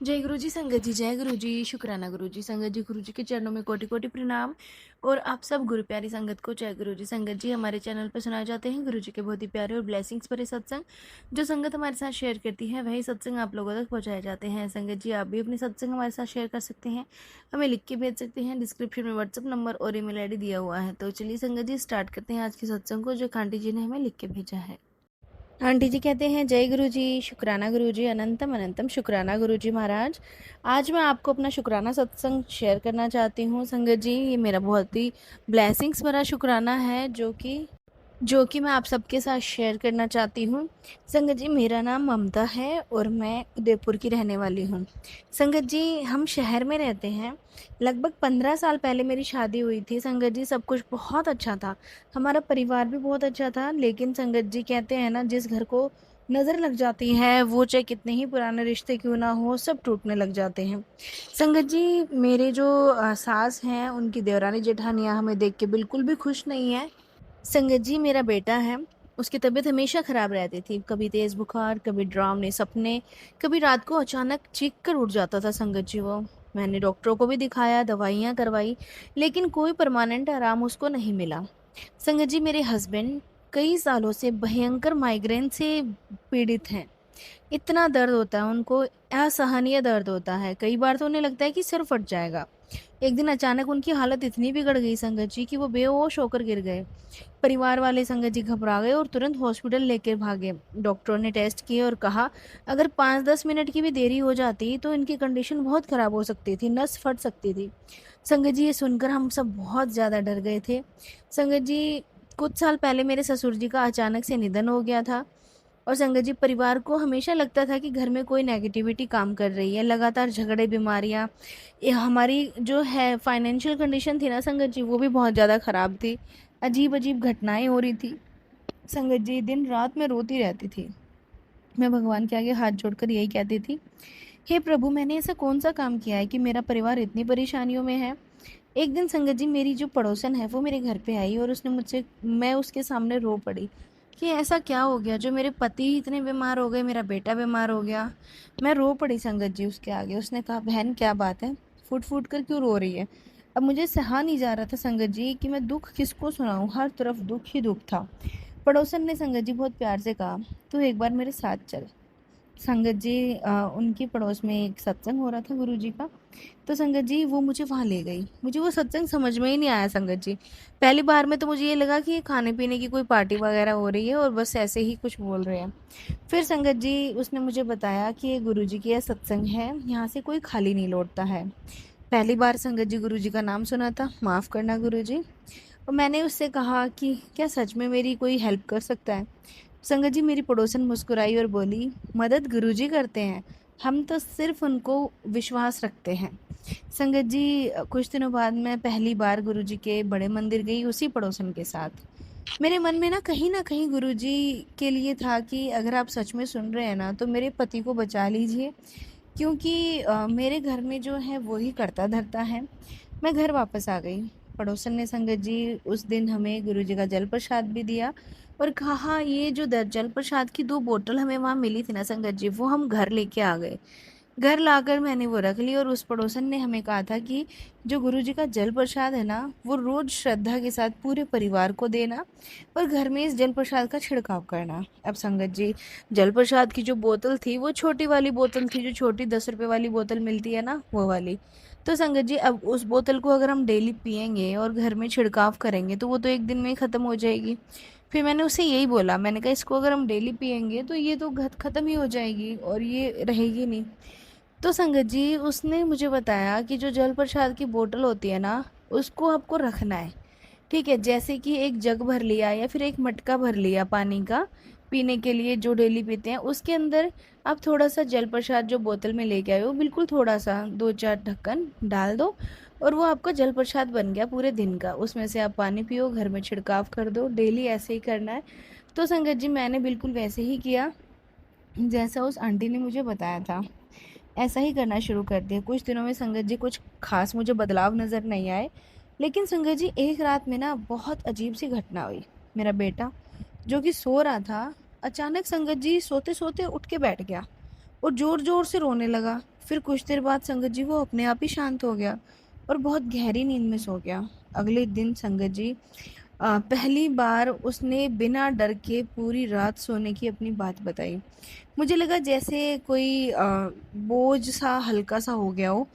जय गुरु जी संगत जी, जय गुरु जी, शुक्राना गुरु जी संगत जी। गुरु जी के चरणों में कोटि कोटि प्रणाम। और आप सब गुरु प्यारी संगत को जय गुरु जी संगत जी। हमारे चैनल पर सुनाए जाते हैं गुरु जी के बहुत ही प्यारे और ब्लेसिंग्स भरे सत्संग। जो संगत हमारे साथ शेयर करती है वही सत्संग आप लोगों तक पहुंचाए जाते हैं। संगत जी, आप भी अपने सत्संग हमारे साथ शेयर कर सकते हैं, हमें लिख के भेज सकते हैं। डिस्क्रिप्शन में व्हाट्सअप नंबर और ईमेल आईडी दिया हुआ है। तो चलिए संगत जी, स्टार्ट करते हैं आज के सत्संग को, जो कांटी जी ने हमें लिख के भेजा है। आंटी जी कहते हैं, जय गुरु जी, शुक्राना गुरु जी, अनंतम अनंतम शुक्राना गुरु जी महाराज। आज मैं आपको अपना शुक्राना सत्संग शेयर करना चाहती हूँ संगत जी। ये मेरा बहुत ही ब्लेसिंग्स भरा शुक्राना है, जो कि मैं आप सबके साथ शेयर करना चाहती हूँ। संगत जी, मेरा नाम ममता है और मैं उदयपुर की रहने वाली हूँ। संगत जी, हम शहर में रहते हैं। लगभग 15 साल पहले मेरी शादी हुई थी। संगत जी, सब कुछ बहुत अच्छा था, हमारा परिवार भी बहुत अच्छा था। लेकिन संगत जी कहते हैं ना, जिस घर को नज़र लग जाती है, वो चाहे कितने ही पुराने रिश्ते क्यों ना हो, सब टूटने लग जाते हैं। संगत जी, मेरे जो सास हैं, उनकी देवरानी जेठानियाँ हमें देख के बिल्कुल भी खुश नहीं है। संगत जी, मेरा बेटा है, उसकी तबीयत हमेशा ख़राब रहती थी। कभी तेज़ बुखार, कभी डरावने सपने, कभी रात को अचानक चीख कर उठ जाता था संगत जी वो। मैंने डॉक्टरों को भी दिखाया, दवाइयाँ करवाई, लेकिन कोई परमानेंट आराम उसको नहीं मिला। संगत जी, मेरे हस्बैंड कई सालों से भयंकर माइग्रेन से पीड़ित हैं। इतना दर्द होता है उनको, असहनीय दर्द होता है। कई बार तो उन्हें लगता है कि सिर फट जाएगा। एक दिन अचानक उनकी हालत इतनी बिगड़ गई संगत जी कि वो बेहोश होकर गिर गए। परिवार वाले संगत जी घबरा गए और तुरंत हॉस्पिटल लेकर भागे। डॉक्टरों ने टेस्ट किए और कहा, अगर 5-10 मिनट की भी देरी हो जाती तो इनकी कंडीशन बहुत ख़राब हो सकती थी, नस फट सकती थी। संगत जी, ये सुनकर हम सब बहुत ज़्यादा डर गए थे। संगत जी, कुछ साल पहले मेरे ससुर जी का अचानक से निधन हो गया था। और संगत जी, परिवार को हमेशा लगता था कि घर में कोई नेगेटिविटी काम कर रही है। लगातार झगड़े, बीमारियाँ, ये हमारी जो है फाइनेंशियल कंडीशन थी ना संगत जी, वो भी बहुत ज़्यादा ख़राब थी। अजीब अजीब घटनाएं हो रही थी। संगत जी, दिन रात मैं रोती रहती थी। मैं भगवान के आगे हाथ जोड़कर यही कहती थी, हे प्रभु, मैंने ऐसा कौन सा काम किया है कि मेरा परिवार इतनी परेशानियों में है। एक दिन संगत जी, मेरी जो पड़ोसन है वो मेरे घर पे आई और उसने मुझसे मैं उसके सामने रो पड़ी कि ऐसा क्या हो गया जो मेरे पति ही इतने बीमार हो गए, मेरा बेटा बीमार हो गया। मैं रो पड़ी संगत जी उसके आगे। उसने कहा, बहन क्या बात है, फूट फूट कर क्यों रो रही है। अब मुझे सहा नहीं जा रहा था संगत जी कि मैं दुख किसको सुनाऊं, हर तरफ दुख ही दुख था। पड़ोसन ने संगत जी बहुत प्यार से कहा, तू एक बार मेरे साथ चल। संगत जी, उनकी पड़ोस में एक सत्संग हो रहा था गुरु जी का। तो संगत जी, वो मुझे वहाँ ले गई। मुझे वो सत्संग समझ में ही नहीं आया संगत जी। पहली बार में तो मुझे ये लगा कि ये खाने पीने की कोई पार्टी वगैरह हो रही है और बस ऐसे ही कुछ बोल रहे हैं। फिर संगत जी, उसने मुझे बताया कि ये गुरु जी की यह सत्संग है, यहाँ से कोई खाली नहीं लौटता है। पहली बार संगत जी गुरु जी का नाम सुना था, माफ़ करना गुरु जी। और मैंने उससे कहा कि क्या सच में मेरी कोई हेल्प कर सकता है। संगत जी, मेरी पड़ोसन मुस्कुराई और बोली, मदद गुरुजी करते हैं, हम तो सिर्फ उनको विश्वास रखते हैं। संगत जी, कुछ दिनों बाद मैं पहली बार गुरुजी के बड़े मंदिर गई उसी पड़ोसन के साथ। मेरे मन में ना कहीं गुरुजी के लिए था कि अगर आप सच में सुन रहे हैं ना, तो मेरे पति को बचा लीजिए, क्योंकि मेरे घर में जो है वो ही करता धरता है। मैं घर वापस आ गई। पड़ोसन ने संगत जी उस दिन हमें गुरुजी का जल प्रसाद भी दिया और कहा, ये जो जल प्रसाद की 2 बोतल हमें वहाँ मिली थी ना संगत जी, वो हम घर लेके आ गए। घर लाकर मैंने वो रख ली और उस पड़ोसन ने हमें कहा था कि जो गुरुजी का जल प्रसाद है ना, वो रोज़ श्रद्धा के साथ पूरे परिवार को देना और घर में इस जल प्रसाद का छिड़काव करना। अब संगत जी, जल प्रसाद की जो बोतल थी, वो छोटी वाली बोतल थी, जो छोटी 10 रुपए वाली बोतल मिलती है ना, वो वाली। तो संगत जी, अब उस बोतल को अगर हम डेली पिएंगे और घर में छिड़काव करेंगे तो वो तो एक दिन में ही ख़त्म हो जाएगी। फिर मैंने उससे यही बोला, मैंने कहा इसको अगर हम डेली पिएंगे तो ये तो ख़त्म ही हो जाएगी और ये रहेगी नहीं। तो संगत जी, उसने मुझे बताया कि जो जल प्रसाद की बोतल होती है ना, उसको आपको रखना है। ठीक है, जैसे कि एक जग भर लिया या फिर एक मटका भर लिया पानी का पीने के लिए, जो डेली पीते हैं, उसके अंदर आप थोड़ा सा जल प्रसाद जो बोतल में लेके आए हो, बिल्कुल थोड़ा सा 2-4 ढक्कन डाल दो और वो आपका जल प्रसाद बन गया पूरे दिन का। उसमें से आप पानी पियो, घर में छिड़काव कर दो, डेली ऐसे ही करना है। तो संगत जी, मैंने बिल्कुल वैसे ही किया जैसा उस आंटी ने मुझे बताया था। ऐसा ही करना शुरू कर दिया। कुछ दिनों में संगत जी कुछ खास मुझे बदलाव नज़र नहीं आए, लेकिन संगत जी एक रात में ना बहुत अजीब सी घटना हुई। मेरा बेटा जो कि सो रहा था, अचानक संगत जी सोते सोते उठ के बैठ गया और ज़ोर ज़ोर से रोने लगा। फिर कुछ देर बाद संगत जी वो अपने आप ही शांत हो गया और बहुत गहरी नींद में सो गया। अगले दिन संगत जी पहली बार उसने बिना डर के पूरी रात सोने की अपनी बात बताई। मुझे लगा जैसे कोई बोझ सा हल्का सा हो गया हो।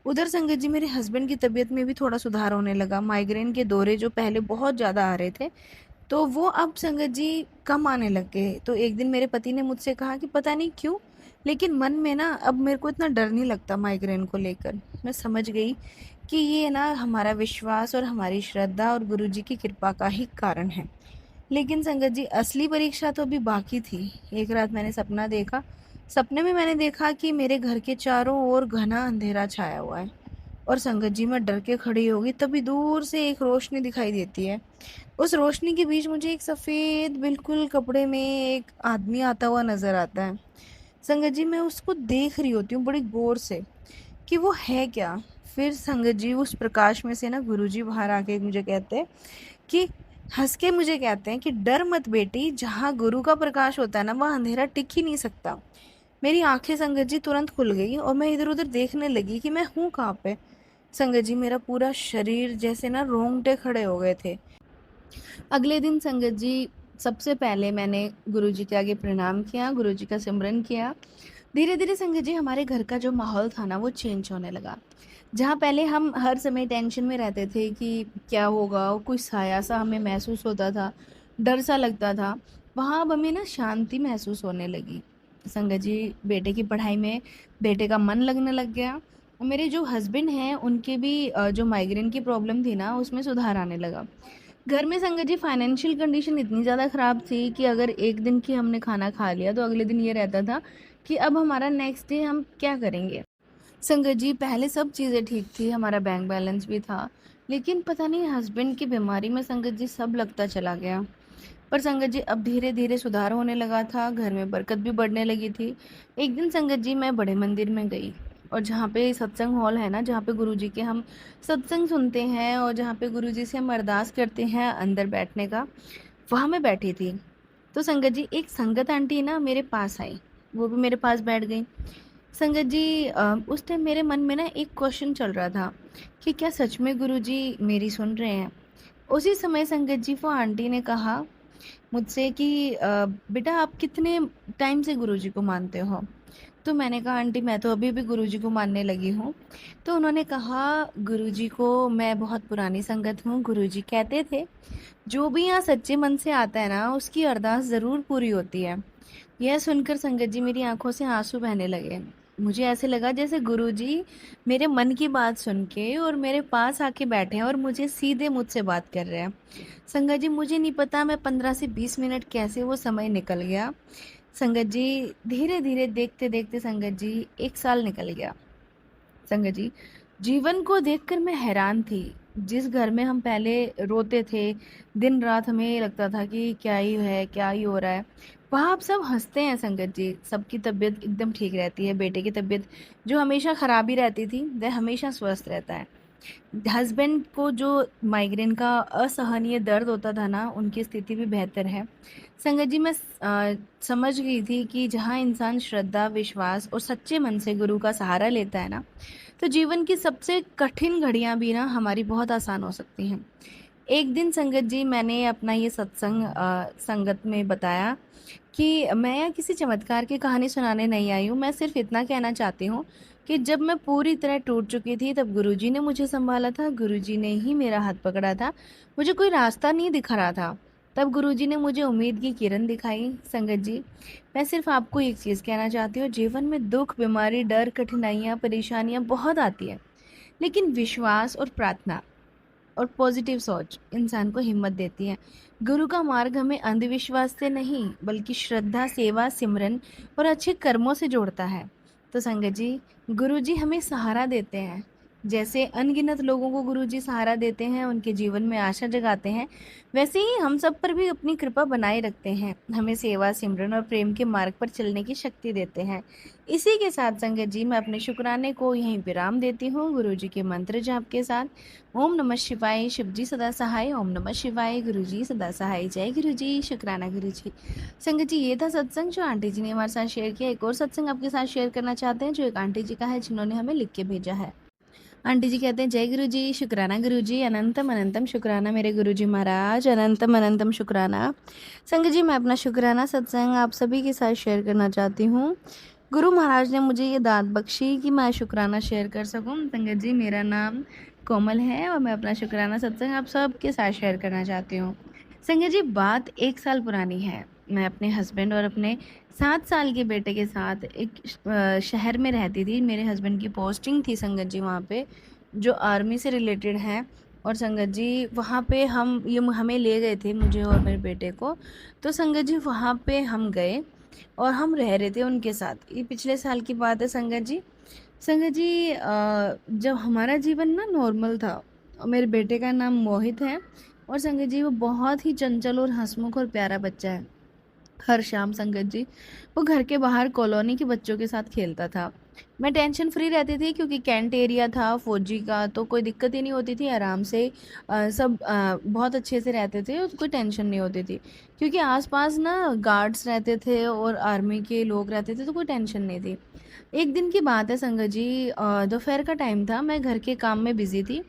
उधर संगत जी मेरे हस्बैंड की तबीयत में भी थोड़ा सुधार होने लगा। माइग्रेन के दौरे जो पहले बहुत ज़्यादा आ रहे थे, तो वो अब संगत जी कम आने लग गए। तो एक दिन मेरे पति ने मुझसे कहा कि पता नहीं क्यों, लेकिन मन में ना अब मेरे को इतना डर नहीं लगता माइग्रेन को लेकर। मैं समझ गई कि ये ना हमारा विश्वास और हमारी श्रद्धा और गुरु जी की कृपा का ही कारण है। लेकिन संगत जी असली परीक्षा तो अभी बाकी थी। एक रात मैंने सपना देखा। सपने में मैंने देखा कि मेरे घर के चारों ओर घना अंधेरा छाया हुआ है और संगत जी मैं डर के खड़ी हो गई। तभी दूर से एक रोशनी दिखाई देती है। उस रोशनी के बीच मुझे एक सफ़ेद बिल्कुल कपड़े में एक आदमी आता हुआ नज़र आता है। संगत जी मैं उसको देख रही होती हूँ बड़ी गौर से कि वो है क्या। फिर संगत जी उस प्रकाश में से ना गुरुजी बाहर आके मुझे कहते हैं कि हंस के मुझे कहते हैं कि डर मत बेटी, जहाँ गुरु का प्रकाश होता है ना वहाँ अंधेरा टिक ही नहीं सकता। मेरी आंखें संगत जी तुरंत खुल गई और मैं इधर उधर देखने लगी कि मैं हूँ कहाँ पे। संगत जी मेरा पूरा शरीर जैसे ना रोंगटे खड़े हो गए थे। अगले दिन संगत जी सबसे पहले मैंने गुरुजी के आगे प्रणाम किया, गुरुजी का सिमरन किया। धीरे धीरे संगत जी हमारे घर का जो माहौल था ना वो चेंज होने लगा। जहाँ पहले हम हर समय टेंशन में रहते थे कि क्या होगा, और कुछ साया सा हमें महसूस होता था, डर सा लगता था, वहाँ अब हमें ना शांति महसूस होने लगी। संगत जी बेटे की पढ़ाई में बेटे का मन लगने लग गया और मेरे जो हस्बैंड हैं उनके भी जो माइग्रेन की प्रॉब्लम थी ना उसमें सुधार आने लगा। घर में संगत जी फाइनेंशियल कंडीशन इतनी ज़्यादा ख़राब थी कि अगर एक दिन की हमने खाना खा लिया तो अगले दिन ये रहता था कि अब हमारा नेक्स्ट डे हम क्या करेंगे। संगत जी पहले सब चीज़ें ठीक थी, हमारा बैंक बैलेंस भी था, लेकिन पता नहीं हस्बैंड की बीमारी में संगत जी सब लगता चला गया। पर संगत जी अब धीरे धीरे सुधार होने लगा था, घर में बरकत भी बढ़ने लगी थी। एक दिन संगत जी मैं बड़े मंदिर में गई और जहाँ पे सत्संग हॉल है ना, जहाँ पे गुरुजी के हम सत्संग सुनते हैं और जहाँ पे गुरुजी से हम अरदास करते हैं अंदर बैठने का, वहाँ मैं बैठी थी। तो संगत जी एक संगत आंटी ना मेरे पास आई, वो भी मेरे पास बैठ गई। संगत जी उस टाइम मेरे मन में ना एक क्वेश्चन चल रहा था कि क्या सच में गुरुजी मेरी सुन रहे हैं। उसी समय संगत जी वो आंटी ने कहा मुझसे कि बेटा आप कितने टाइम से गुरुजी को मानते हो। तो मैंने कहा आंटी मैं तो अभी भी गुरुजी को मानने लगी हूँ। तो उन्होंने कहा गुरुजी को मैं बहुत पुरानी संगत हूँ, गुरुजी कहते थे जो भी यहाँ सच्चे मन से आता है ना उसकी अरदास ज़रूर पूरी होती है। यह सुनकर संगत जी मेरी आंखों से आंसू बहने लगे। मुझे ऐसे लगा जैसे गुरुजी मेरे मन की बात सुन के और मेरे पास आके बैठे हैं और मुझे सीधे मुझसे बात कर रहे हैं। संगत जी मुझे नहीं पता मैं 15 से 20 मिनट कैसे वो समय निकल गया। संगत जी धीरे धीरे देखते देखते संगत जी 1 साल निकल गया। संगत जी जीवन को देखकर मैं हैरान थी। जिस घर में हम पहले रोते थे, दिन रात हमें लगता था कि क्या ही है, क्या ही हो रहा है, वहाँ अब सब हंसते हैं। संगत जी सबकी तबीयत एकदम ठीक रहती है। बेटे की तबीयत जो हमेशा खराब ही रहती थी वह हमेशा स्वस्थ रहता है। हस्बैंड को जो माइग्रेन का असहनीय दर्द होता था ना उनकी स्थिति भी बेहतर है। संगत जी मैं समझ गई थी कि जहाँ इंसान श्रद्धा, विश्वास और सच्चे मन से गुरु का सहारा लेता है ना, तो जीवन की सबसे कठिन घड़ियाँ भी ना हमारी बहुत आसान हो सकती हैं। एक दिन संगत जी मैंने अपना ये सत्संग संगत में बताया कि मैं यहाँ किसी चमत्कार की कहानी सुनाने नहीं आई हूँ, मैं सिर्फ इतना कहना चाहती हूँ कि जब मैं पूरी तरह टूट चुकी थी तब गुरुजी ने मुझे संभाला था, गुरुजी ने ही मेरा हाथ पकड़ा था। मुझे कोई रास्ता नहीं दिख रहा था, तब गुरुजी ने मुझे उम्मीद की किरण दिखाई। संगत जी मैं सिर्फ आपको एक चीज़ कहना चाहती हूँ, जीवन में दुख, बीमारी, डर, कठिनाइयाँ, परेशानियाँ बहुत आती हैं, लेकिन विश्वास और प्रार्थना और पॉजिटिव सोच इंसान को हिम्मत देती है। गुरु का मार्ग हमें अंधविश्वास से नहीं बल्कि श्रद्धा, सेवा, सिमरन और अच्छे कर्मों से जोड़ता है। तो संगत जी गुरु जी हमें सहारा देते हैं, जैसे अनगिनत लोगों को गुरुजी सहारा देते हैं, उनके जीवन में आशा जगाते हैं, वैसे ही हम सब पर भी अपनी कृपा बनाए रखते हैं, हमें सेवा, सिमरन और प्रेम के मार्ग पर चलने की शक्ति देते हैं। इसी के साथ संगत जी मैं अपने शुक्राने को यहीं विराम देती हूँ गुरुजी के मंत्र जाप के साथ। ओम नमः शिवाय, शिव जी सदा सहाय। ओम नमः शिवाय, गुरुजी सदा सहाय। जय गुरुजी, शुक्राना गुरुजी। संगत जी, ये था सत्संग जो आंटी जी ने हमारे साथ शेयर किया। एक और सत्संग आपके साथ शेयर करना चाहते हैं जो एक आंटी जी का है, जिन्होंने हमें लिख के भेजा है। आंटी जी कहते हैं, जय गुरु जी, शुक्राना गुरु जी, अनंतम अनंतम शुक्राना मेरे गुरु जी महाराज, अनंतम अनंतम शुक्राना। संगत जी, मैं अपना शुक्राना सत्संग आप सभी के साथ शेयर करना चाहती हूँ। गुरु महाराज ने मुझे ये दात बख्शी कि मैं शुक्राना शेयर कर सकूँ। संगत जी, मेरा नाम कोमल है और मैं अपना शुक्राना सत्संग आप सब के साथ शेयर करना चाहती हूँ। संगत जी, बात 1 साल पुरानी है। मैं अपने हस्बैंड और अपने 7 साल के बेटे के साथ एक शहर में रहती थी। मेरे हस्बैंड की पोस्टिंग थी संगत जी वहाँ पे, जो आर्मी से रिलेटेड है। और संगत जी वहाँ पे हमें ले गए थे, मुझे और मेरे बेटे को। तो संगत जी वहाँ पे हम गए और हम रह रहे थे उनके साथ। ये पिछले साल की बात है संगत जी। संगत जी जब हमारा जीवन ना नॉर्मल था, और मेरे बेटे का नाम मोहित है, और संगत जी वो बहुत ही चंचल और हंसमुख और प्यारा बच्चा है। हर शाम संगत जी वो घर के बाहर कॉलोनी के बच्चों के साथ खेलता था। मैं टेंशन फ्री रहती थी क्योंकि कैंट एरिया था फौजी का, तो कोई दिक्कत ही नहीं होती थी। आराम से सब बहुत अच्छे से रहते थे और कोई टेंशन नहीं होती थी, क्योंकि आसपास ना गार्ड्स रहते थे और आर्मी के लोग रहते थे, तो कोई टेंशन नहीं थी। एक दिन की बात है संगत जी, दोपहर का टाइम था, मैं घर के काम में बिजी थी।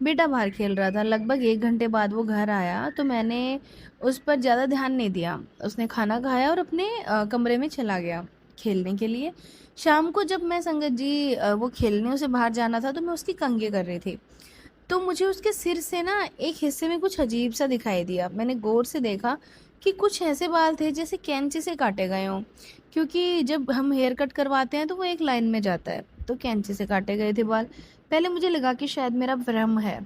बेटा बाहर खेल रहा था। लगभग 1 घंटे बाद वो घर आया, तो मैंने उस पर ज़्यादा ध्यान नहीं दिया। उसने खाना खाया और अपने कमरे में चला गया खेलने के लिए। शाम को जब मैं संगत जी वो खेलने उसे बाहर जाना था, तो मैं उसकी कंघी कर रही थी। तो मुझे उसके सिर से ना एक हिस्से में कुछ अजीब सा दिखाई दिया। मैंने गौर से देखा कि कुछ ऐसे बाल थे जैसे कैंची से काटे गए हों, क्योंकि जब हम हेयर कट करवाते हैं तो वो एक लाइन में जाता है, तो कैंची से काटे गए थे बाल। पहले मुझे लगा कि शायद मेरा भ्रम है,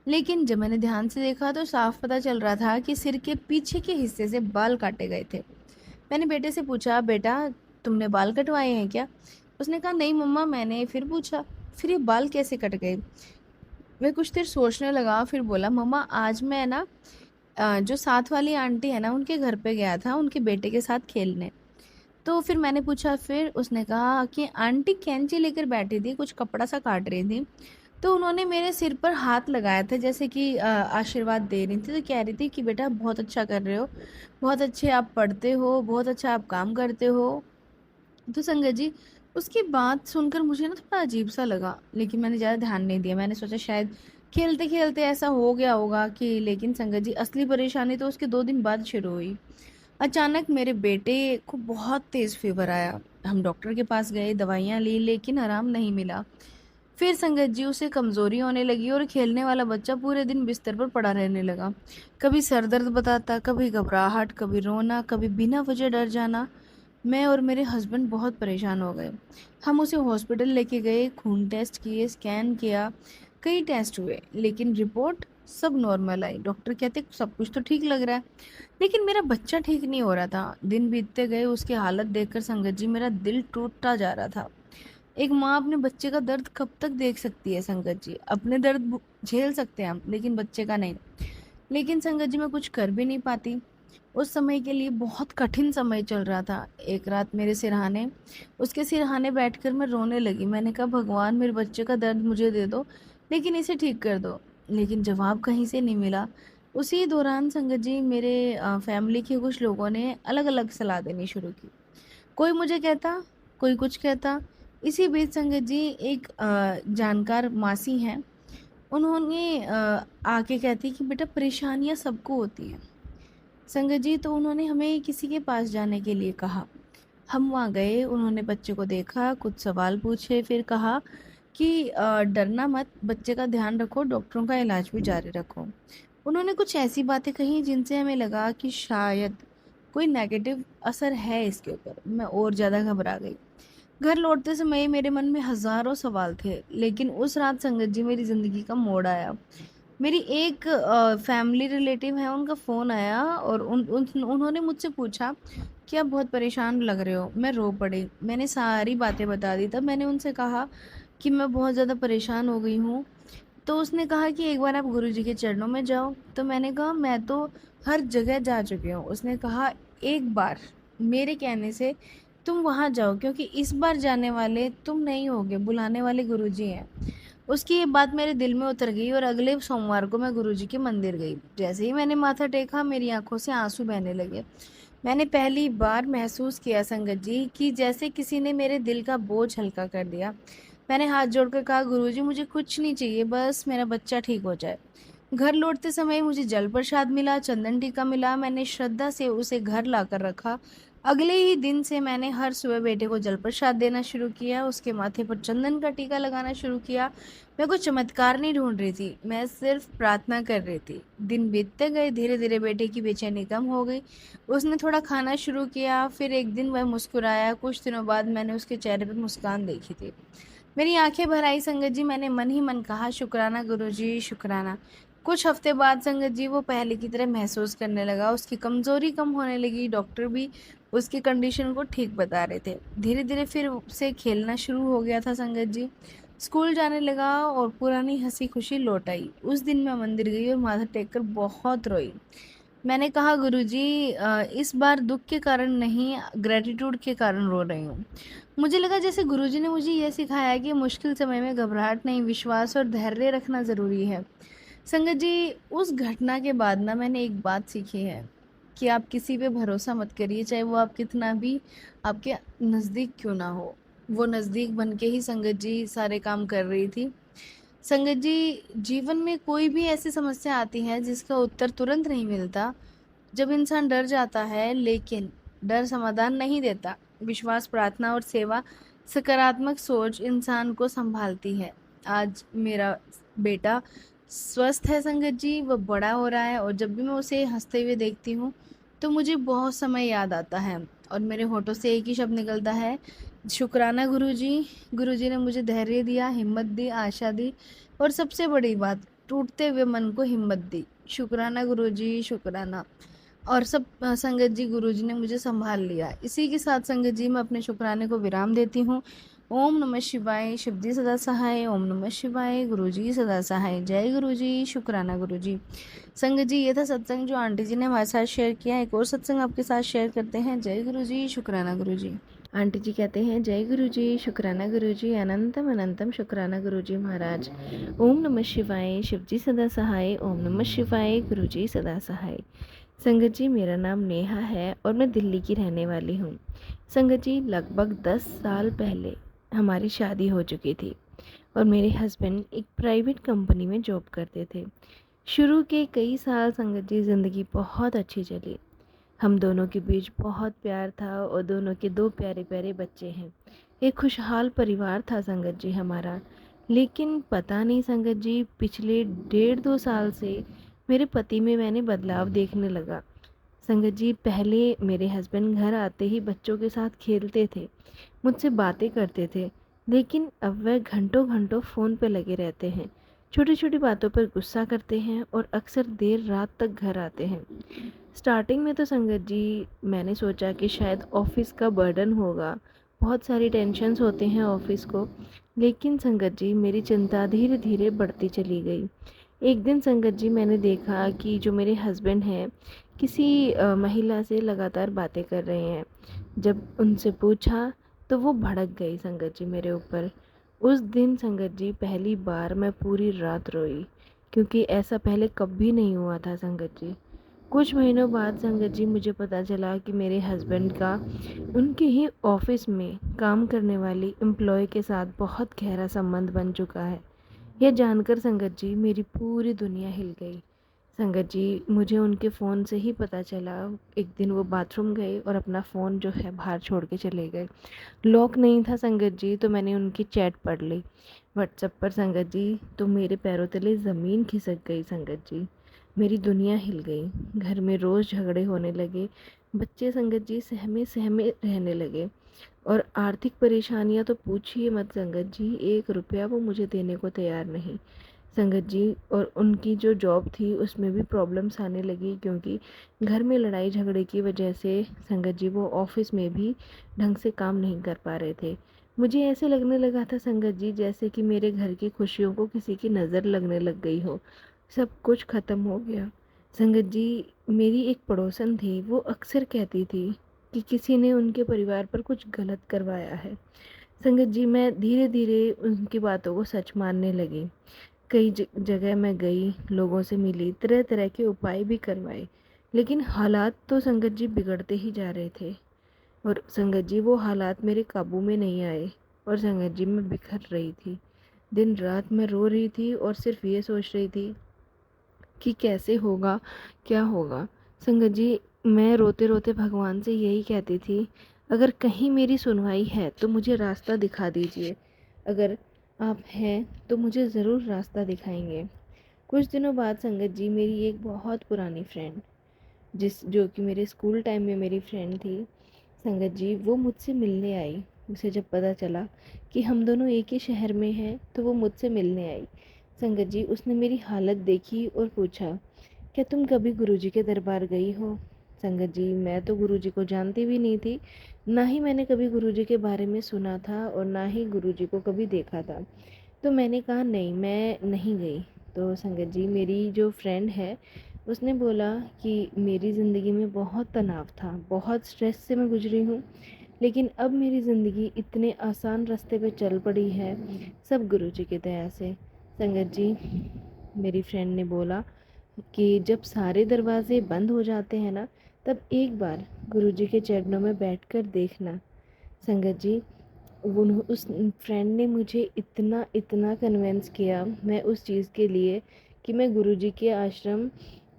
लेकिन जब मैंने ध्यान से देखा तो साफ पता चल रहा था कि सिर के पीछे के हिस्से से बाल काटे गए थे। मैंने बेटे से पूछा, बेटा तुमने बाल कटवाए हैं क्या? उसने कहा, नहीं मम्मा। मैंने फिर पूछा, फिर ये बाल कैसे कट गए? वह कुछ देर सोचने लगा, फिर बोला, मम्मा आज मैं ना जो साथ वाली आंटी है ना, उनके घर पे गया था उनके बेटे के साथ खेलने। तो फिर मैंने पूछा, फिर उसने कहा कि आंटी कैंची लेकर बैठी थी, कुछ कपड़ा सा काट रही थी, तो उन्होंने मेरे सिर पर हाथ लगाया था, जैसे कि आशीर्वाद दे रही थी। तो कह रही थी कि बेटा बहुत अच्छा कर रहे हो, बहुत अच्छे आप पढ़ते हो, बहुत अच्छा आप काम करते हो। तो संगत जी उसकी बात सुनकर मुझे ना थोड़ा अजीब सा लगा, लेकिन मैंने ज़्यादा ध्यान नहीं दिया। मैंने सोचा शायद खेलते खेलते ऐसा हो गया होगा कि, लेकिन संगत जी असली परेशानी तो उसके 2 दिन बाद शुरू हुई। अचानक मेरे बेटे को बहुत तेज़ फीवर आया। हम डॉक्टर के पास गए, दवाइयाँ ली, लेकिन आराम नहीं मिला। फिर संगत जी उसे कमज़ोरी होने लगी और खेलने वाला बच्चा पूरे दिन बिस्तर पर पड़ा रहने लगा। कभी सर दर्द बताता, कभी घबराहट, कभी रोना, कभी बिना वजह डर जाना। मैं और मेरे हस्बैंड बहुत परेशान हो गए। हम उसे हॉस्पिटल लेके गए, खून टेस्ट किए, स्कैन किया, कई टेस्ट हुए, लेकिन रिपोर्ट सब नॉर्मल आई। डॉक्टर कहते सब कुछ तो ठीक लग रहा है, लेकिन मेरा बच्चा ठीक नहीं हो रहा था। दिन बीतते गए, उसकी हालत देखकर संगत जी मेरा दिल टूटता जा रहा था। एक माँ अपने बच्चे का दर्द कब तक देख सकती है संगत जी? अपने दर्द झेल सकते हैं हम, लेकिन बच्चे का नहीं। लेकिन संगत जी मैं कुछ कर भी नहीं पाती। उस समय के लिए बहुत कठिन समय चल रहा था। एक रात उसके सिरहाने बैठकर मैं रोने लगी। मैंने कहा, भगवान मेरे बच्चे का दर्द मुझे दे दो, लेकिन इसे ठीक कर दो। लेकिन जवाब कहीं से नहीं मिला। उसी दौरान संगत जी मेरे फैमिली के कुछ लोगों ने अलग अलग सलाह देनी शुरू की। कोई मुझे कहता, कोई कुछ कहता। इसी बीच संगत जी एक जानकार मासी हैं, उन्होंने आके कहती कि बेटा परेशानियां सबको होती हैं। संगत जी तो उन्होंने हमें किसी के पास जाने के लिए कहा। हम वहाँ गए, उन्होंने बच्चे को देखा, कुछ सवाल पूछे, फिर कहा कि डरना मत, बच्चे का ध्यान रखो, डॉक्टरों का इलाज भी जारी रखो। उन्होंने कुछ ऐसी बातें कही जिनसे हमें लगा कि शायद कोई नेगेटिव असर है इसके ऊपर। मैं और ज़्यादा घबरा गई। घर लौटते समय मेरे मन में हज़ारों सवाल थे, लेकिन उस रात संगत जी मेरी ज़िंदगी का मोड़ आया। मेरी एक फैमिली रिलेटिव है, उनका फ़ोन आया और उन्होंने मुझसे पूछा कि आप बहुत परेशान लग रहे हो। मैं रो पड़ी। मैंने सारी बातें बता दी। तब मैंने उनसे कहा कि मैं बहुत ज़्यादा परेशान हो गई हूँ। तो उसने कहा कि एक बार आप गुरुजी के चरणों में जाओ। तो मैंने कहा मैं तो हर जगह जा चुकी हूँ। उसने कहा एक बार मेरे कहने से तुम वहाँ जाओ, क्योंकि इस बार जाने वाले तुम नहीं होगे, बुलाने वाले गुरुजी हैं। उसकी ये बात मेरे दिल में उतर गई और अगले सोमवार को मैं गुरुजी के मंदिर गई। जैसे ही मैंने माथा टेका, मेरी आंखों से आंसू बहने लगे। मैंने पहली बार महसूस किया संगत जी कि जैसे किसी ने मेरे दिल का बोझ हल्का कर दिया। मैंने हाथ जोड़कर कहा, गुरुजी मुझे कुछ नहीं चाहिए, बस मेरा बच्चा ठीक हो जाए। घर लौटते समय मुझे जल प्रसाद मिला, चंदन टीका मिला। मैंने श्रद्धा से उसे घर लाकर रखा। अगले ही दिन से मैंने हर सुबह बेटे को जल प्रसाद देना शुरू किया, उसके माथे पर चंदन का टीका लगाना शुरू किया। मैं कोई चमत्कार नहीं ढूंढ रही थी, मैं सिर्फ प्रार्थना कर रही थी। दिन बीतते गए, धीरे धीरे बेटे की बेचैनी कम हो गई। उसने थोड़ा खाना शुरू किया, फिर एक दिन वह मुस्कुराया। कुछ दिनों बाद मैंने उसके चेहरे पर मुस्कान देखी थी। मेरी आंखें भर आई संगत जी। मैंने मन ही मन कहा, शुक्राना गुरुजी, शुक्राना। कुछ हफ्ते बाद संगत जी वो पहले की तरह महसूस करने लगा। उसकी कमजोरी कम होने लगी। डॉक्टर भी उसकी कंडीशन को ठीक बता रहे थे। धीरे धीरे फिर से खेलना शुरू हो गया था संगत जी। स्कूल जाने लगा और पुरानी हंसी खुशी लौट आई। उस दिन मैं मंदिर गई और माथा टेक कर बहुत रोई। मैंने कहा, गुरुजी इस बार दुख के कारण नहीं, ग्रेटिट्यूड के कारण रो रही हूँ। मुझे लगा जैसे गुरुजी ने मुझे यह सिखाया कि मुश्किल समय में घबराहट नहीं, विश्वास और धैर्य रखना ज़रूरी है। संगत जी, उस घटना के बाद ना मैंने एक बात सीखी है कि आप किसी पे भरोसा मत करिए, चाहे वो आप कितना भी आपके नज़दीक क्यों ना हो। वो नज़दीक बन के ही संगत जी सारे काम कर रही थी। संगत जी, जीवन में कोई भी ऐसी समस्या आती है जिसका उत्तर तुरंत नहीं मिलता। जब इंसान डर जाता है, लेकिन डर समाधान नहीं देता। विश्वास, प्रार्थना और सेवा, सकारात्मक सोच इंसान को संभालती है। आज मेरा बेटा स्वस्थ है संगत जी, वह बड़ा हो रहा है और जब भी मैं उसे हंसते हुए देखती हूँ तो मुझे बहुत समय याद आता है और मेरे होठों से एक ही शब्द निकलता है, शुक्राना गुरुजी। गुरुजी ने मुझे धैर्य दिया, हिम्मत दी, आशा दी और सबसे बड़ी बात, टूटते हुए मन को हिम्मत दी। शुक्राना गुरुजी, शुक्राना। और सब संगत जी, गुरुजी ने मुझे संभाल लिया। इसी के साथ संगत जी मैं अपने शुक्राने को विराम देती हूँ। ओम नमः शिवाय, शिवजी सदा सहाय। ओम नमः शिवाय, गुरुजी सदा सहाय। जय गुरुजी, शुक्राना गुरुजी। संगत जी, ये था सत्संग जो आंटी जी ने हमारे साथ शेयर किया। एक और सत्संग आपके साथ शेयर करते हैं। जय गुरुजी, शुक्राना गुरुजी। आंटी जी कहते हैं, जय गुरुजी, शुक्राना गुरुजी, अनंतम अनंतम शुक्राना गुरुजी महाराज। ओम नमः शिवाय, शिवजी सदा सहाय। ओम नमः शिवाय, गुरुजी सदा सहाय। संगत जी, मेरा नाम नेहा है और मैं दिल्ली की रहने वाली हूँ। संगत जी, लगभग 10 साल पहले हमारी शादी हो चुकी थी और मेरे हस्बैंड एक प्राइवेट कंपनी में जॉब करते थे। शुरू के कई साल संगत जी ज़िंदगी बहुत अच्छी चली। हम दोनों के बीच बहुत प्यार था और दोनों के 2 प्यारे प्यारे बच्चे हैं। एक खुशहाल परिवार था संगत जी हमारा। लेकिन पता नहीं संगत जी, पिछले 1.5-2 साल से मेरे पति में मैंने बदलाव देखने लगा। संगत जी, पहले मेरे हस्बैंड घर आते ही बच्चों के साथ खेलते थे, मुझसे बातें करते थे, लेकिन अब वह घंटों घंटों फ़ोन पे लगे रहते हैं। छोटी छोटी बातों पर गुस्सा करते हैं और अक्सर देर रात तक घर आते हैं। स्टार्टिंग में तो संगत जी मैंने सोचा कि शायद ऑफ़िस का बर्डन होगा, बहुत सारी टेंशन्स होते हैं ऑफ़िस को। लेकिन संगत जी, मेरी चिंता धीरे धीरे बढ़ती चली गई। एक दिन संगत जी मैंने देखा कि जो मेरे हस्बैंड हैं किसी महिला से लगातार बातें कर रहे हैं। जब उनसे पूछा तो वो भड़क गई संगत जी मेरे ऊपर। उस दिन संगत जी पहली बार मैं पूरी रात रोई, क्योंकि ऐसा पहले कभी नहीं हुआ था संगत जी। कुछ महीनों बाद संगत जी मुझे पता चला कि मेरे हस्बैंड का उनके ही ऑफिस में काम करने वाली एम्प्लॉय के साथ बहुत गहरा संबंध बन चुका है। यह जानकर संगत जी मेरी पूरी दुनिया हिल गई। संगत जी, मुझे उनके फ़ोन से ही पता चला। एक दिन वो बाथरूम गए और अपना फ़ोन जो है बाहर छोड़ के चले गए। लॉक नहीं था संगत जी, तो मैंने उनकी चैट पढ़ ली व्हाट्सएप पर संगत जी। तो मेरे पैरों तले ज़मीन खिसक गई संगत जी, मेरी दुनिया हिल गई। घर में रोज़ झगड़े होने लगे, बच्चे संगत जी सहमे सहमे रहने लगे और आर्थिक परेशानियां तो पूछिए मत संगत जी, 1 रुपया वो मुझे देने को तैयार नहीं संगत जी। और उनकी जो जॉब थी उसमें भी प्रॉब्लम्स आने लगी, क्योंकि घर में लड़ाई झगड़े की वजह से संगत जी वो ऑफिस में भी ढंग से काम नहीं कर पा रहे थे। मुझे ऐसे लगने लगा था संगत जी जैसे कि मेरे घर की खुशियों को किसी की नज़र लगने लग गई हो। सब कुछ ख़त्म हो गया। संगत जी, मेरी एक पड़ोसन थी, वो अक्सर कहती थी कि किसी ने उनके परिवार पर कुछ गलत करवाया है। संगत जी, मैं धीरे धीरे उनकी बातों को सच मानने लगी। कई जगह मैं गई, लोगों से मिली, तरह तरह के उपाय भी करवाए, लेकिन हालात तो संगत जी बिगड़ते ही जा रहे थे। और संगत जी, वो हालात मेरे काबू में नहीं आए और संगत जी मैं बिखर रही थी। दिन रात मैं रो रही थी और सिर्फ ये सोच रही थी कि कैसे होगा, क्या होगा। संगत जी, मैं रोते रोते भगवान से यही कहती थी, अगर कहीं मेरी सुनवाई है तो मुझे रास्ता दिखा दीजिए। अगर आप हैं तो मुझे ज़रूर रास्ता दिखाएंगे। कुछ दिनों बाद संगत जी, मेरी एक बहुत पुरानी फ्रेंड, जो कि मेरे स्कूल टाइम में मेरी फ्रेंड थी, संगत जी, वो मुझसे मिलने आई। उसे जब पता चला कि हम दोनों एक ही शहर में हैं तो वो मुझसे मिलने आई। संगत जी, उसने मेरी हालत देखी और पूछा, क्या तुम कभी गुरुजी के दरबार गई हो? संगत जी, मैं तो गुरुजी को जानती भी नहीं थी, ना ही मैंने कभी गुरुजी के बारे में सुना था और ना ही गुरुजी को कभी देखा था। तो मैंने कहा, नहीं, मैं नहीं गई। तो संगत जी, मेरी जो फ्रेंड है, उसने बोला कि मेरी ज़िंदगी में बहुत तनाव था, बहुत स्ट्रेस से मैं गुजरी हूँ, लेकिन अब मेरी ज़िंदगी इतने आसान रास्ते पे चल पड़ी है, सब गुरुजी की दया से। संगत जी, मेरी फ्रेंड ने बोला कि जब सारे दरवाजे बंद हो जाते हैं ना, तब एक बार गुरुजी के चरणों में बैठकर देखना। संगत जी, उस फ्रेंड ने मुझे इतना इतना कन्विंस किया मैं उस चीज़ के लिए कि मैं गुरुजी के आश्रम,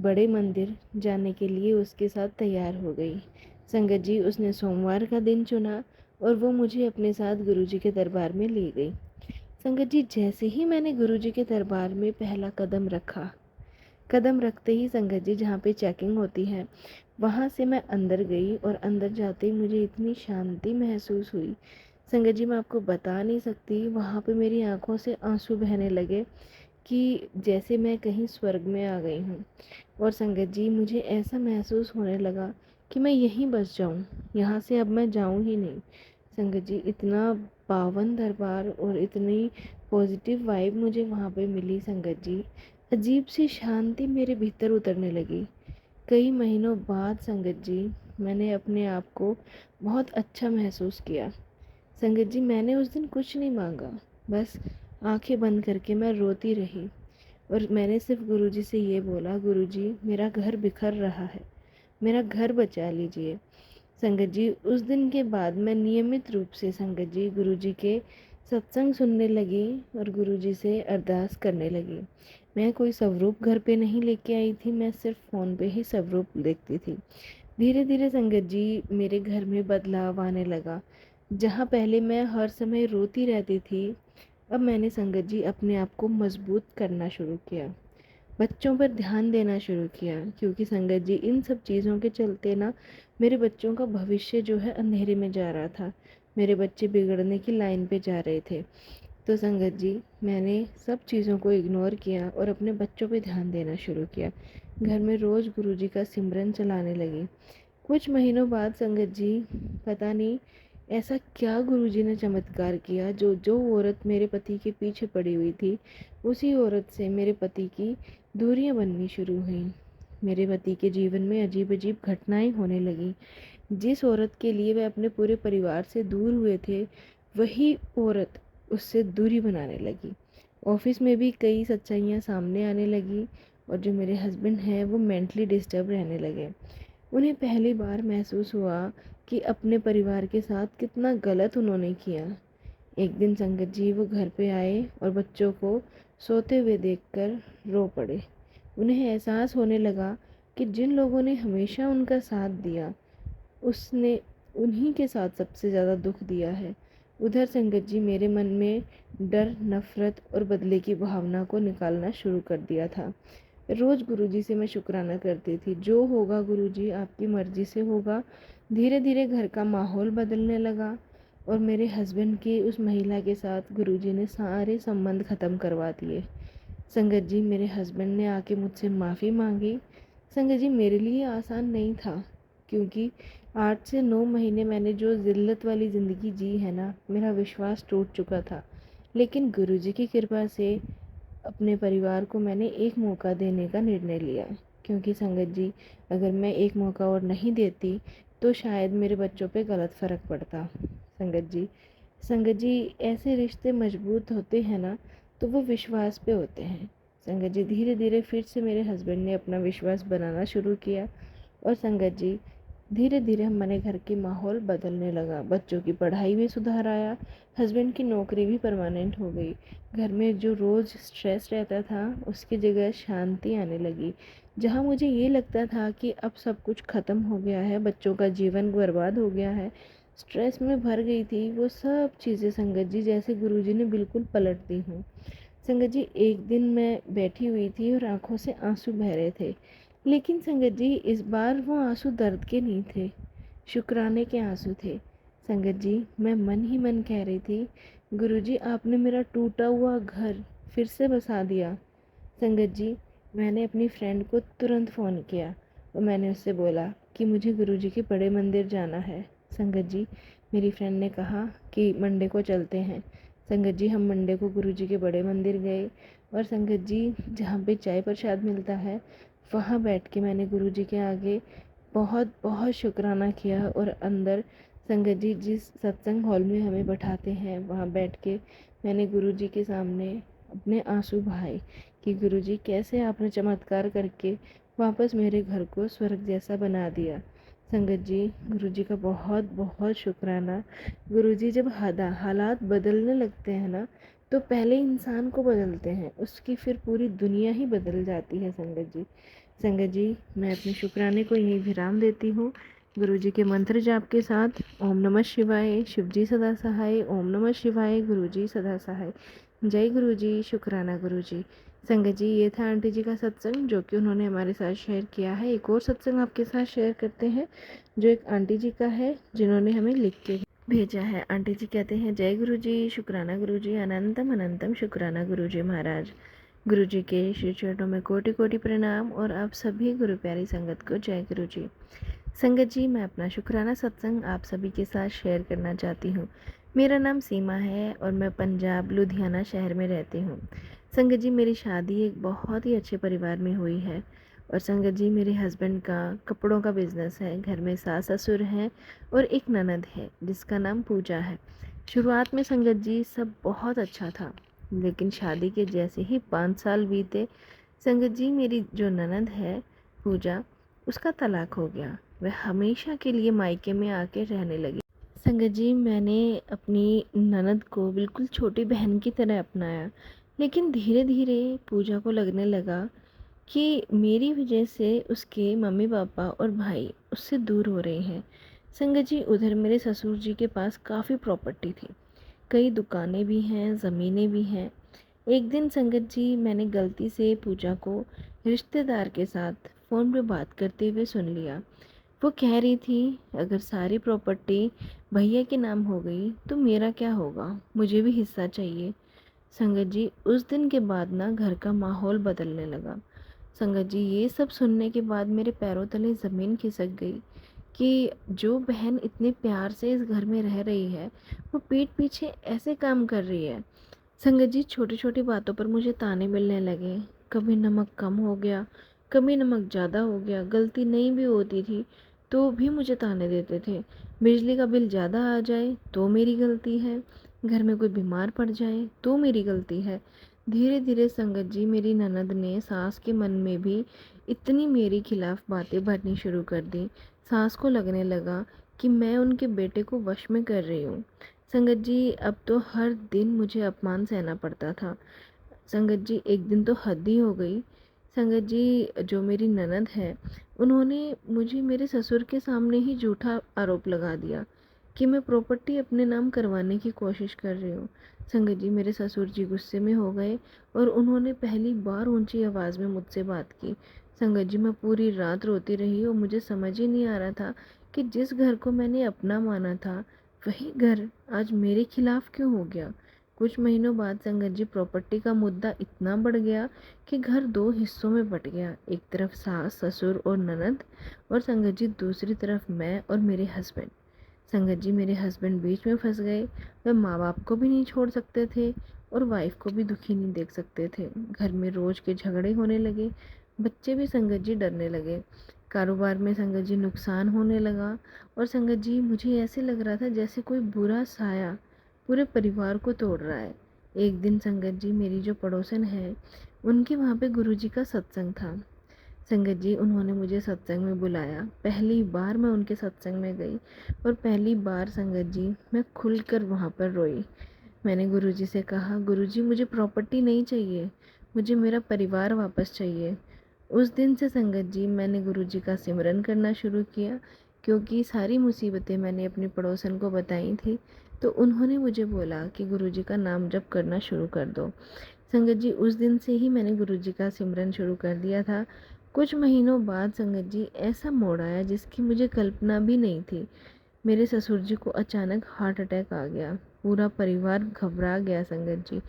बड़े मंदिर जाने के लिए उसके साथ तैयार हो गई। संगत जी, उसने सोमवार का दिन चुना और वो मुझे अपने साथ गुरुजी के दरबार में ले गई। संगत जी, जैसे ही मैंने गुरुजी के दरबार में पहला कदम रखा, कदम रखते ही संगत जी, जहाँ पे चेकिंग होती है, वहाँ से मैं अंदर गई और अंदर जाते ही मुझे इतनी शांति महसूस हुई। संगत जी, मैं आपको बता नहीं सकती, वहाँ पे मेरी आंखों से आंसू बहने लगे कि जैसे मैं कहीं स्वर्ग में आ गई हूँ। और संगत जी, मुझे ऐसा महसूस होने लगा कि मैं यहीं बस जाऊँ, यहाँ से अब मैं जाऊँ ही नहीं। संगत जी, इतना पावन दरबार और इतनी पॉजिटिव वाइब मुझे वहाँ पे मिली संगत जी, अजीब सी शांति मेरे भीतर उतरने लगी। कई महीनों बाद संगत जी, मैंने अपने आप को बहुत अच्छा महसूस किया। संगत जी, मैंने उस दिन कुछ नहीं मांगा, बस आंखें बंद करके मैं रोती रही और मैंने सिर्फ गुरुजी से ये बोला, गुरुजी, मेरा घर बिखर रहा है, मेरा घर बचा लीजिए। संगत जी, उस दिन के बाद मैं नियमित रूप से संगत जी गुरुजी के सत्संग सुनने लगी और गुरुजी से अरदास करने लगी। मैं कोई स्वरूप घर पे नहीं लेके आई थी, मैं सिर्फ फ़ोन पे ही स्वरूप देखती थी। धीरे धीरे संगत जी, मेरे घर में बदलाव आने लगा। जहाँ पहले मैं हर समय रोती रहती थी, अब मैंने संगत जी अपने आप को मजबूत करना शुरू किया, बच्चों पर ध्यान देना शुरू किया, क्योंकि संगत जी, इन सब चीज़ों के चलते ना मेरे बच्चों का भविष्य जो है अंधेरे में जा रहा था, मेरे बच्चे बिगड़ने की लाइन पे जा रहे थे। तो संगत जी, मैंने सब चीज़ों को इग्नोर किया और अपने बच्चों पे ध्यान देना शुरू किया। घर में रोज़ गुरुजी का सिमरन चलाने लगी। कुछ महीनों बाद संगत जी, पता नहीं ऐसा क्या गुरुजी ने चमत्कार किया, जो जो औरत मेरे पति के पीछे पड़ी हुई थी, उसी औरत से मेरे पति की दूरियां बननी शुरू हुई। मेरे पति के जीवन में अजीब अजीब घटनाएं होने लगी। जिस औरत के लिए वह अपने पूरे परिवार से दूर हुए थे, वही औरत उससे दूरी बनाने लगी। ऑफिस में भी कई सच्चाइयाँ सामने आने लगी और जो मेरे हस्बैंड हैं वो मेंटली डिस्टर्ब रहने लगे। उन्हें पहली बार महसूस हुआ कि अपने परिवार के साथ कितना गलत उन्होंने किया। एक दिन संगत जी, वो घर पे आए और बच्चों को सोते हुए देखकर रो पड़े। उन्हें एहसास होने लगा कि जिन लोगों ने हमेशा उनका साथ दिया, उसने उन्हीं के साथ सबसे ज़्यादा दुख दिया है। उधर संगत जी, मेरे मन में डर, नफ़रत और बदले की भावना को निकालना शुरू कर दिया था। रोज़ गुरुजी से मैं शुक्राना करती थी, जो होगा गुरुजी आपकी मर्ज़ी से होगा। धीरे धीरे घर का माहौल बदलने लगा और मेरे हस्बैंड की उस महिला के साथ गुरुजी ने सारे संबंध ख़त्म करवा दिए। संगत जी, मेरे हस्बैंड ने आके मुझसे माफ़ी मांगी। संगत जी, मेरे लिए आसान नहीं था, क्योंकि 8 से 9 महीने मैंने जो ज़िल्लत वाली ज़िंदगी जी है ना, मेरा विश्वास टूट चुका था। लेकिन गुरुजी की कृपा से अपने परिवार को मैंने एक मौका देने का निर्णय लिया। क्योंकि संगत जी, अगर मैं एक मौका और नहीं देती तो शायद मेरे बच्चों पे गलत फ़र्क पड़ता। संगत जी, ऐसे रिश्ते मजबूत होते हैं ना, तो वो विश्वास पे होते हैं। संगत जी, धीरे धीरे फिर से मेरे हस्बैंड ने अपना विश्वास बनाना शुरू किया। और संगत जी, धीरे धीरे हमारे घर के माहौल बदलने लगा। बच्चों की पढ़ाई में सुधार आया, हस्बैंड की नौकरी भी परमानेंट हो गई। घर में जो रोज़ स्ट्रेस रहता था उसकी जगह शांति आने लगी। जहाँ मुझे ये लगता था कि अब सब कुछ ख़त्म हो गया है, बच्चों का जीवन बर्बाद हो गया है, स्ट्रेस में भर गई थी, वो सब चीज़ें संगत जी जैसे गुरुजी ने बिल्कुल पलट दी हूँ। संगत जी, एक दिन मैं बैठी हुई थी और आंखों से आंसू बह रहे थे। लेकिन संगत जी, इस बार वो आंसू दर्द के नहीं थे, शुक्राने के आंसू थे। संगत जी, मैं मन ही मन कह रही थी, गुरुजी आपने मेरा टूटा हुआ घर फिर से बसा दिया। संगत जी, मैंने अपनी फ्रेंड को तुरंत फ़ोन किया और मैंने उससे बोला कि मुझे गुरुजी के बड़े मंदिर जाना है। संगत जी, मेरी फ्रेंड ने कहा कि मंडे को चलते हैं। संगत जी, हम मंडे को गुरुजी के बड़े मंदिर गए और संगत जी, जहाँ पे चाय प्रसाद मिलता है वहाँ बैठ के मैंने गुरुजी के आगे बहुत बहुत शुक्राना किया। और अंदर संगत जी जिस सत्संग हॉल में हमें बैठाते हैं वहाँ बैठ के मैंने गुरुजी के सामने अपने आंसू बहाए कि गुरुजी, कैसे आपने चमत्कार करके वापस मेरे घर को स्वर्ग जैसा बना दिया। संगत जी, गुरुजी का बहुत बहुत शुक्राना। गुरुजी जब हालात बदलने लगते हैं ना, तो पहले इंसान को बदलते हैं, उसकी फिर पूरी दुनिया ही बदल जाती है। संगत जी, मैं अपने शुक्राने को यहीं विराम देती हूँ। गुरु जी के मंत्र जाप के साथ ओम नमः शिवाय, शिव जी सदा सहाय, ओम नमः शिवाय, गुरु जी सदा सहाय। जय गुरु जी, शुक्राना गुरु जी। संगत जी, ये था आंटी जी का सत्संग जो कि उन्होंने हमारे साथ शेयर किया है। एक और सत्संग आपके साथ शेयर करते हैं जो एक आंटी जी का है जिन्होंने हमें लिख के भेजा है। आंटी जी कहते हैं, जय गुरु जी, शुक्राना गुरु जी, अनंतम अनंतम शुक्राना गुरु जी महाराज। गुरु जी के श्री चरणों में कोटि कोटि प्रणाम और आप सभी गुरु प्यारी संगत को जय गुरु जी। संगत जी, मैं अपना शुक्राना सत्संग आप सभी के साथ शेयर करना चाहती हूँ। मेरा नाम सीमा है और मैं पंजाब लुधियाना शहर में रहती हूँ। संगत जी, मेरी शादी एक बहुत ही अच्छे परिवार में हुई है। और संगत जी, मेरे हस्बैंड का कपड़ों का बिजनेस है। घर में सास ससुर हैं और एक ननद है जिसका नाम पूजा है। शुरुआत में संगत जी सब बहुत अच्छा था, लेकिन शादी के जैसे ही 5 साल बीते, संगत जी मेरी जो ननद है पूजा, उसका तलाक हो गया। वह हमेशा के लिए मायके में आके रहने लगी। संगत जी, मैंने अपनी ननद को बिल्कुल छोटी बहन की तरह अपनाया। लेकिन धीरे धीरे पूजा को लगने लगा कि मेरी वजह से उसके मम्मी पापा और भाई उससे दूर हो रहे हैं। संगत जी, उधर मेरे ससुर जी के पास काफ़ी प्रॉपर्टी थी, कई दुकानें भी हैं, ज़मीनें भी हैं। एक दिन संगत जी, मैंने गलती से पूजा को रिश्तेदार के साथ फ़ोन पे बात करते हुए सुन लिया। वो कह रही थी, अगर सारी प्रॉपर्टी भैया के नाम हो गई तो मेरा क्या होगा, मुझे भी हिस्सा चाहिए। संगत जी, उस दिन के बाद ना घर का माहौल बदलने लगा। संगत जी, ये सब सुनने के बाद मेरे पैरों तले ज़मीन खिसक गई कि जो बहन इतने प्यार से इस घर में रह रही है, वो पीठ पीछे ऐसे काम कर रही है। संगत जी, छोटी छोटी बातों पर मुझे ताने मिलने लगे। कभी नमक कम हो गया, कभी नमक ज़्यादा हो गया, गलती नहीं भी होती थी तो भी मुझे ताने देते थे। बिजली का बिल ज़्यादा आ जाए तो मेरी गलती है, घर में कोई बीमार पड़ जाए तो मेरी गलती है। धीरे धीरे संगत जी, मेरी ननद ने सास के मन में भी इतनी मेरे खिलाफ बातें भरनी शुरू कर दी। सास को लगने लगा कि मैं उनके बेटे को वश में कर रही हूँ। संगत जी, अब तो हर दिन मुझे अपमान सहना पड़ता था। संगत जी, एक दिन तो हद ही हो गई। संगत जी, जो मेरी ननद है उन्होंने मुझे मेरे ससुर के सामने ही झूठा आरोप लगा दिया कि मैं प्रॉपर्टी अपने नाम करवाने की कोशिश कर रही हूँ। संगत जी, मेरे ससुर जी गुस्से में हो गए और उन्होंने पहली बार ऊंची आवाज़ में मुझसे बात की। संगत जी, मैं पूरी रात रोती रही और मुझे समझ ही नहीं आ रहा था कि जिस घर को मैंने अपना माना था वही घर आज मेरे खिलाफ क्यों हो गया। कुछ महीनों बाद संगत जी प्रॉपर्टी का मुद्दा इतना बढ़ गया कि घर 2 हिस्सों में बँट गया। एक तरफ सास ससुर और ननद और संगत जी दूसरी तरफ मैं और मेरे हस्बैंड। संगत जी मेरे हस्बैंड बीच में फंस गए। वह माँ बाप को भी नहीं छोड़ सकते थे और वाइफ को भी दुखी नहीं देख सकते थे। घर में रोज के झगड़े होने लगे। बच्चे भी संगत जी डरने लगे। कारोबार में संगत जी नुकसान होने लगा और संगत जी मुझे ऐसे लग रहा था जैसे कोई बुरा साया पूरे परिवार को तोड़ रहा है। एक दिन संगत जी मेरी जो पड़ोसन है उनके वहाँ पे गुरुजी का सत्संग था। संगत जी उन्होंने मुझे सत्संग में बुलाया। पहली बार मैं उनके सत्संग में गई और पहली बार संगत जी मैं खुलकर वहाँ पर रोई। मैंने गुरुजी से कहा, गुरुजी मुझे प्रॉपर्टी नहीं चाहिए, मुझे मेरा परिवार वापस चाहिए। उस दिन से संगत जी मैंने गुरुजी का सिमरन करना शुरू किया, क्योंकि सारी मुसीबतें मैंने अपनी पड़ोसन को बताई थी। तो उन्होंने मुझे बोला कि गुरुजी का नाम जप करना शुरू कर दो। संगत जी उस दिन से ही मैंने गुरुजी का सिमरन शुरू कर दिया था। कुछ महीनों बाद संगत जी ऐसा मोड़ आया जिसकी मुझे कल्पना भी नहीं थी। मेरे ससुर जी को अचानक हार्ट अटैक आ गया। पूरा परिवार घबरा गया संगत जी।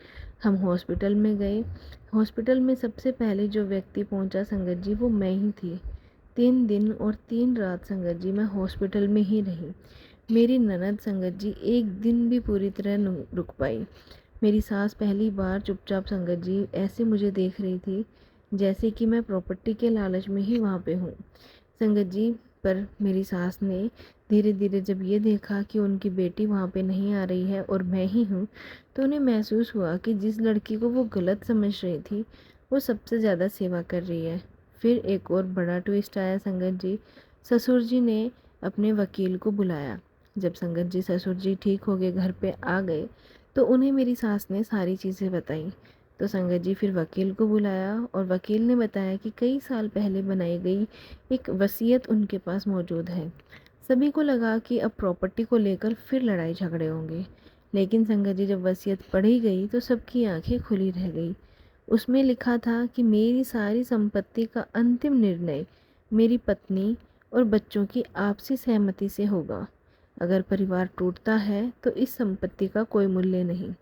हम हॉस्पिटल में गए। हॉस्पिटल में सबसे पहले जो व्यक्ति पहुंचा संगत जी वो मैं ही थी। 3 दिन और 3 रात संगत जी मैं हॉस्पिटल में ही रही। मेरी ननद संगत जी एक दिन भी पूरी तरह न रुक पाई। मेरी सास पहली बार चुपचाप संगत जी ऐसे मुझे देख रही थी जैसे कि मैं प्रॉपर्टी के लालच में ही वहाँ पे हूँ। संगत जी पर मेरी सास ने धीरे धीरे जब ये देखा कि उनकी बेटी वहाँ पे नहीं आ रही है और मैं ही हूँ, तो उन्हें महसूस हुआ कि जिस लड़की को वो गलत समझ रही थी वो सबसे ज़्यादा सेवा कर रही है। फिर एक और बड़ा ट्विस्ट आया संगत जी। ससुर जी ने अपने वकील को बुलाया। जब संगत जी ससुर जी ठीक हो गए, घर पे आ गए, तो उन्हें मेरी सास ने सारी चीज़ें बताई। तो संगत जी फिर वकील को बुलाया और वकील ने बताया कि कई साल पहले बनाई गई एक वसीयत उनके पास मौजूद है। सभी को लगा कि अब प्रॉपर्टी को लेकर फिर लड़ाई झगड़े होंगे, लेकिन संगत जी जब वसीयत पढ़ी गई तो सबकी आंखें खुली रह गई। उसमें लिखा था कि मेरी सारी संपत्ति का अंतिम निर्णय मेरी पत्नी और बच्चों की आपसी सहमति से होगा। अगर परिवार टूटता है तो इस संपत्ति का कोई मूल्य नहीं।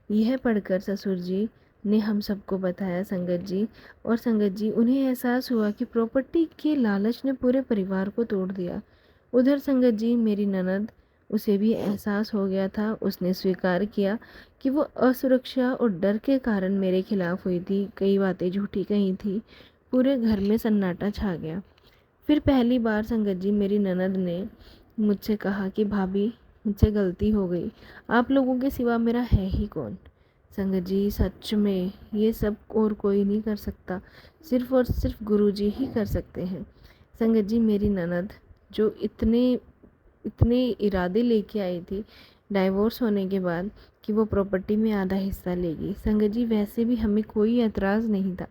यह पढ़कर ससुर जी ने हम सबको बताया संगत जी, और संगत जी उन्हें एहसास हुआ कि प्रॉपर्टी के लालच ने पूरे परिवार को तोड़ दिया। उधर संगत जी मेरी ननद, उसे भी एहसास हो गया था। उसने स्वीकार किया कि वो असुरक्षा और डर के कारण मेरे खिलाफ हुई थी, कई बातें झूठी कही थी। पूरे घर में सन्नाटा छा गया। फिर पहली बार संगत जी मेरी ननद ने मुझसे कहा कि भाभी मुझसे गलती हो गई, आप लोगों के सिवा मेरा है ही कौन। संगत जी सच में ये सब और कोई नहीं कर सकता, सिर्फ और सिर्फ गुरुजी ही कर सकते हैं। संगत जी मेरी ननद जो इतने इतने इरादे लेके आई थी डाइवोर्स होने के बाद कि वो प्रॉपर्टी में आधा हिस्सा लेगी। संगत जी वैसे भी हमें कोई एतराज़ नहीं था,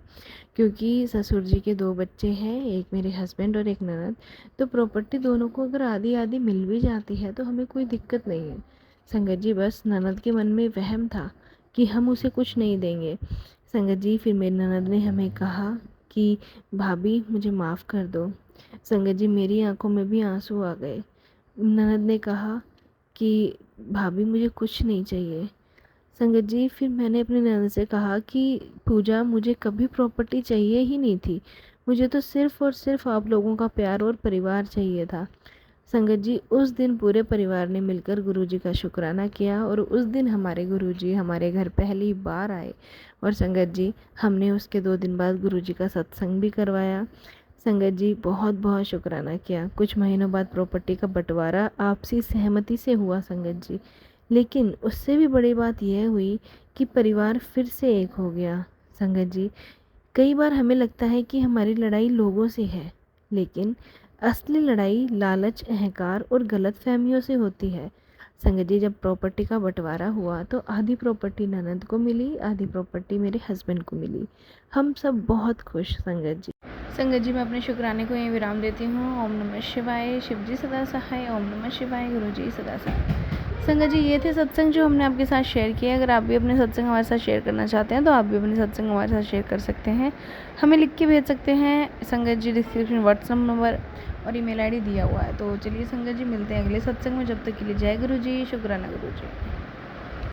क्योंकि ससुर जी के 2 बच्चे हैं, एक मेरे हस्बैंड और एक ननद। तो प्रॉपर्टी दोनों को अगर आधी आधी मिल भी जाती है तो हमें कोई दिक्कत नहीं है। संगत जी बस ननद के मन में वहम था कि हम उसे कुछ नहीं देंगे। संगत जी फिर मेरी ननद ने हमें कहा कि भाभी मुझे माफ़ कर दो। संगत जी मेरी आंखों में भी आंसू आ गए। ननद ने कहा कि भाभी मुझे कुछ नहीं चाहिए। संगत जी फिर मैंने अपनी ननद से कहा कि पूजा मुझे कभी प्रॉपर्टी चाहिए ही नहीं थी, मुझे तो सिर्फ़ और सिर्फ आप लोगों का प्यार और परिवार चाहिए था। संगत जी उस दिन पूरे परिवार ने मिलकर गुरुजी का शुक्राना किया और उस दिन हमारे गुरुजी हमारे घर पहली बार आए। और संगत जी हमने उसके 2 दिन बाद गुरुजी का सत्संग भी करवाया। संगत जी बहुत बहुत शुक्राना किया। कुछ महीनों बाद प्रॉपर्टी का बंटवारा आपसी सहमति से हुआ संगत जी, लेकिन उससे भी बड़ी बात यह हुई कि परिवार फिर से एक हो गया। संगत जी कई बार हमें लगता है कि हमारी लड़ाई लोगों से है, लेकिन असली लड़ाई लालच, अहंकार और गलतफहमियों से होती है। संगत जी जब प्रॉपर्टी का बंटवारा हुआ तो आधी प्रॉपर्टी ननद को मिली, आधी प्रॉपर्टी मेरे हस्बैंड को मिली। हम सब बहुत खुश। संगत जी मैं अपने शुक्राने को यहीं विराम देती हूँ। ओम नमः शिवाय। शिव जी सदा सहाय। ओम नमः शिवाय। गुरु जी सदा सहाय। संगत जी ये थे सत्संग जो हमने आपके साथ शेयर किए। अगर आप भी अपने सत्संग हमारे साथ शेयर करना चाहते हैं तो आप भी अपने सत्संग हमारे साथ शेयर कर सकते हैं, हमें लिख के भेज सकते हैं। संगत जी डिस्क्रिप्शन व्हाट्सअप नंबर और ईमेल आईडी दिया हुआ है। तो चलिए संगत जी मिलते हैं अगले सत्संग में, जब तक के लिए जय गुरु जी, शुक्राना गुरु जी।